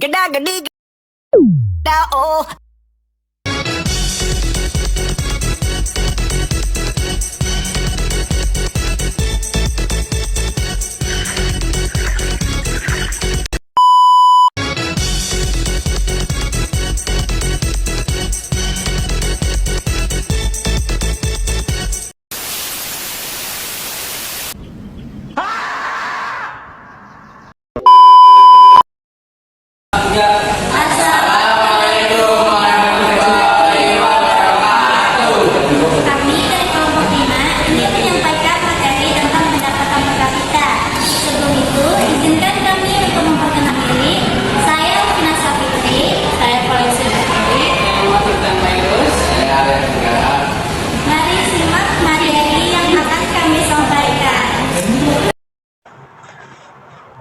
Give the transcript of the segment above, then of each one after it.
Gada gadi gada oh. Kami dari kelompok 5 ingin menyampaikan materi tentang pendapatan per kapita. Sebelum itu, izinkan kami untuk memperkenalkan diri. Saya Fina Safitri. Saya Polisi Safitri. Mari simak materi yang akan kami sampaikan.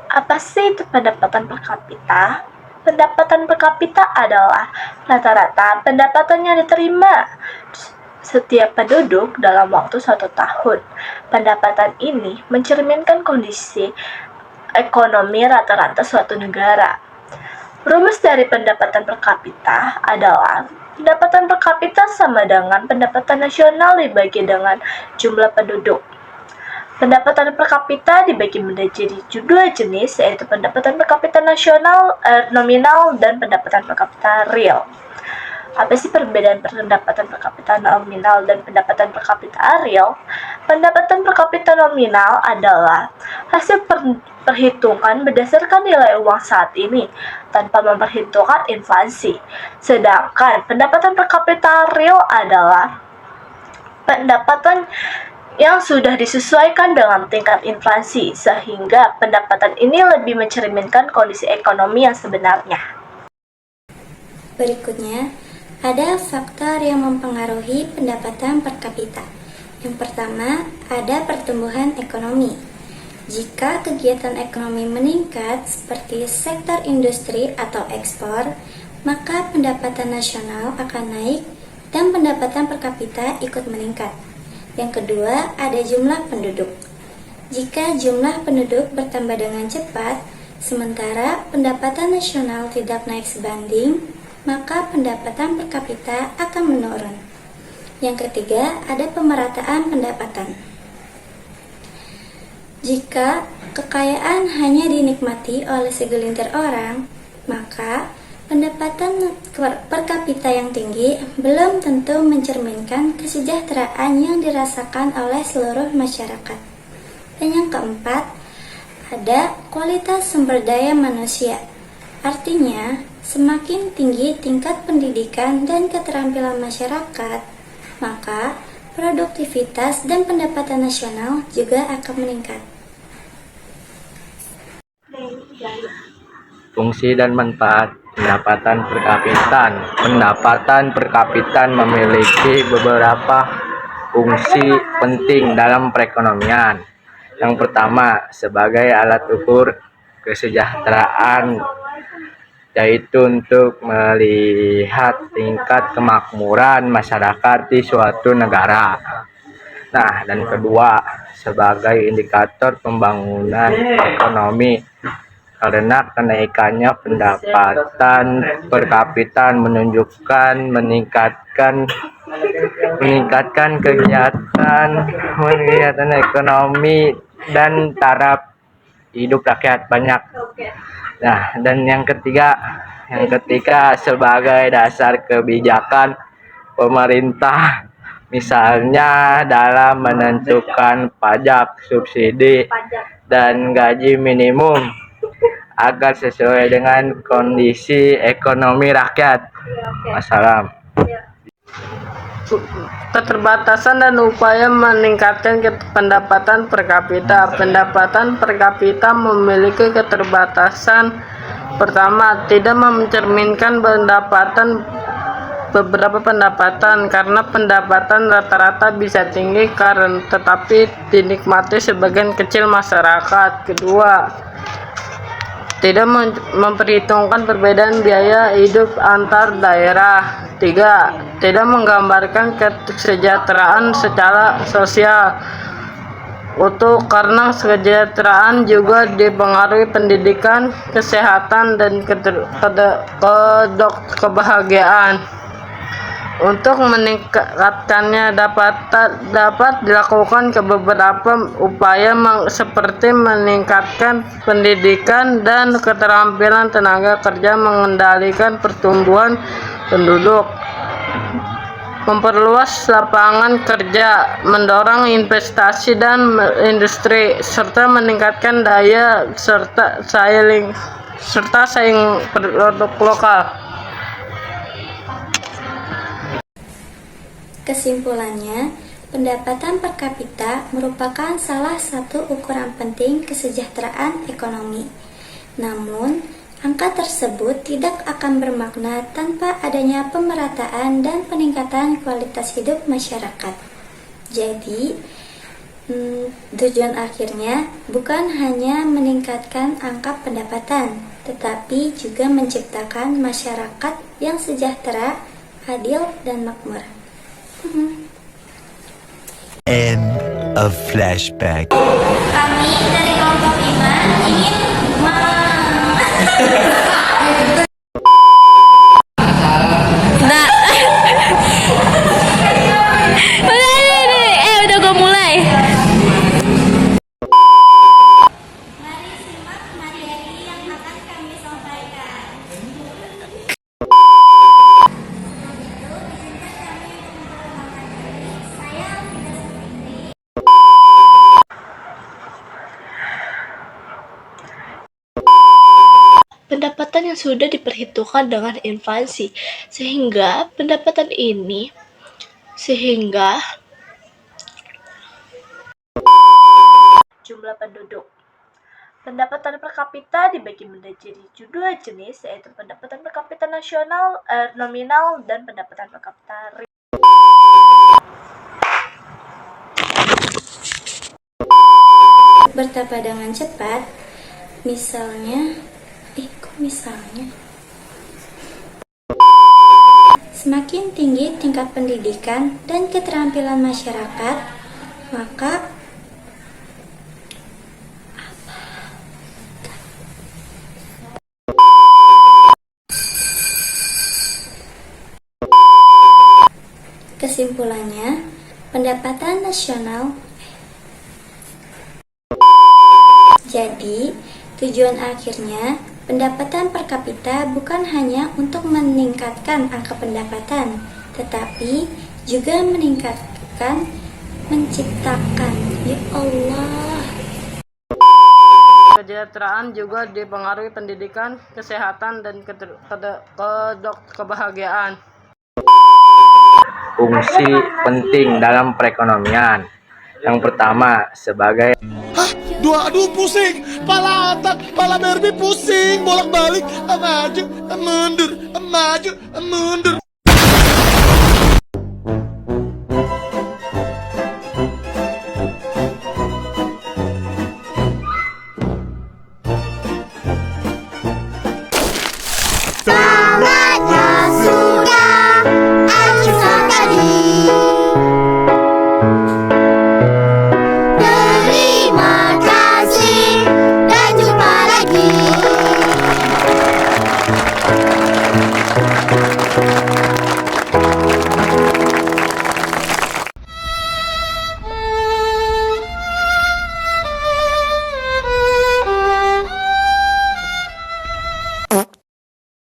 Apa sih itu pendapatan per kapita? Pendapatan per kapita adalah rata-rata pendapatan yang diterima setiap penduduk dalam waktu 1 tahun. Pendapatan ini mencerminkan kondisi ekonomi rata-rata suatu negara. Rumus dari pendapatan per kapita adalah pendapatan per kapita sama dengan pendapatan nasional dibagi dengan jumlah penduduk. Pendapatan per kapita dibagi menjadi dua jenis, yaitu pendapatan per kapita nasional nominal dan pendapatan per kapita real. Apa sih perbedaan pendapatan per kapita nominal dan pendapatan per kapita real? Pendapatan per kapita nominal adalah hasil perhitungan berdasarkan nilai uang saat ini tanpa memperhitungkan inflasi. Sedangkan pendapatan per kapita real adalah pendapatan yang sudah disesuaikan dengan tingkat inflasi, sehingga pendapatan ini lebih mencerminkan kondisi ekonomi yang sebenarnya. Berikutnya, ada faktor yang mempengaruhi pendapatan per kapita. Yang pertama, ada pertumbuhan ekonomi. Jika kegiatan ekonomi meningkat seperti sektor industri atau ekspor, maka pendapatan nasional akan naik dan pendapatan per kapita ikut meningkat. Yang kedua, ada jumlah penduduk. Jika jumlah penduduk bertambah dengan cepat, sementara pendapatan nasional tidak naik sebanding, maka pendapatan per kapita akan menurun. Yang ketiga, ada pemerataan pendapatan. Jika kekayaan hanya dinikmati oleh segelintir orang, maka pendapatan per kapita yang tinggi belum tentu mencerminkan kesejahteraan yang dirasakan oleh seluruh masyarakat. Dan yang keempat, ada kualitas sumber daya manusia. Artinya, semakin tinggi tingkat pendidikan dan keterampilan masyarakat, maka produktivitas dan pendapatan nasional juga akan meningkat. Fungsi dan manfaat pendapatan per kapita. Pendapatan per kapita memiliki beberapa fungsi penting dalam perekonomian. Yang pertama, sebagai alat ukur kesejahteraan, yaitu untuk melihat tingkat kemakmuran masyarakat di suatu negara. Nah, dan kedua, sebagai indikator pembangunan ekonomi, karena kenaikannya pendapatan per kapita menunjukkan meningkatkan kegiatan ekonomi dan taraf hidup rakyat banyak. Nah, dan yang ketiga sebagai dasar kebijakan pemerintah, misalnya dalam menentukan pajak, subsidi, dan gaji minimum agar sesuai dengan kondisi ekonomi rakyat. Wassalam. Keterbatasan dan upaya meningkatkan pendapatan per kapita. Pendapatan per kapita memiliki keterbatasan. Pertama, tidak mencerminkan beberapa pendapatan karena pendapatan rata-rata bisa tinggi tetapi dinikmati sebagian kecil masyarakat. Kedua, tidak memperhitungkan perbedaan biaya hidup antar daerah. 3. Tidak menggambarkan kesejahteraan secara sosial. karena kesejahteraan juga dipengaruhi pendidikan, kesehatan, dan kebahagiaan. Untuk meningkatkannya dapat dilakukan ke beberapa upaya seperti meningkatkan pendidikan dan keterampilan tenaga kerja, mengendalikan pertumbuhan penduduk, memperluas lapangan kerja, mendorong investasi dan industri, serta meningkatkan daya saing produk lokal. Kesimpulannya, pendapatan per kapita merupakan salah satu ukuran penting kesejahteraan ekonomi. Namun, angka tersebut tidak akan bermakna tanpa adanya pemerataan dan peningkatan kualitas hidup masyarakat. Jadi, tujuan akhirnya bukan hanya meningkatkan angka pendapatan, tetapi juga menciptakan masyarakat yang sejahtera, adil, dan makmur. End of flashback. Kami dari kelompok 5 ingin udah gue mulai. Mari simak materi yang akan kami sampaikan. Pendapatan yang sudah diperhitungkan dengan inflasi, sehingga jumlah penduduk. Pendapatan per kapita dibagi menjadi dua jenis, yaitu pendapatan per kapita nasional, nominal, dan pendapatan per kapita real. Bertambah dengan cepat, misalnya semakin tinggi tingkat pendidikan dan keterampilan masyarakat, maka kesimpulannya, pendapatan nasional. Jadi, tujuan akhirnya, pendapatan per kapita bukan hanya untuk meningkatkan angka pendapatan, tetapi juga menciptakan. Ya Allah. Kesejahteraan juga dipengaruhi pendidikan, kesehatan, dan kebahagiaan. Fungsi penting dalam perekonomian. Yang pertama, sebagai Aduh pusing, pala otak, pala Barbie pusing, bolak-balik, maju, mundur, maju, mundur.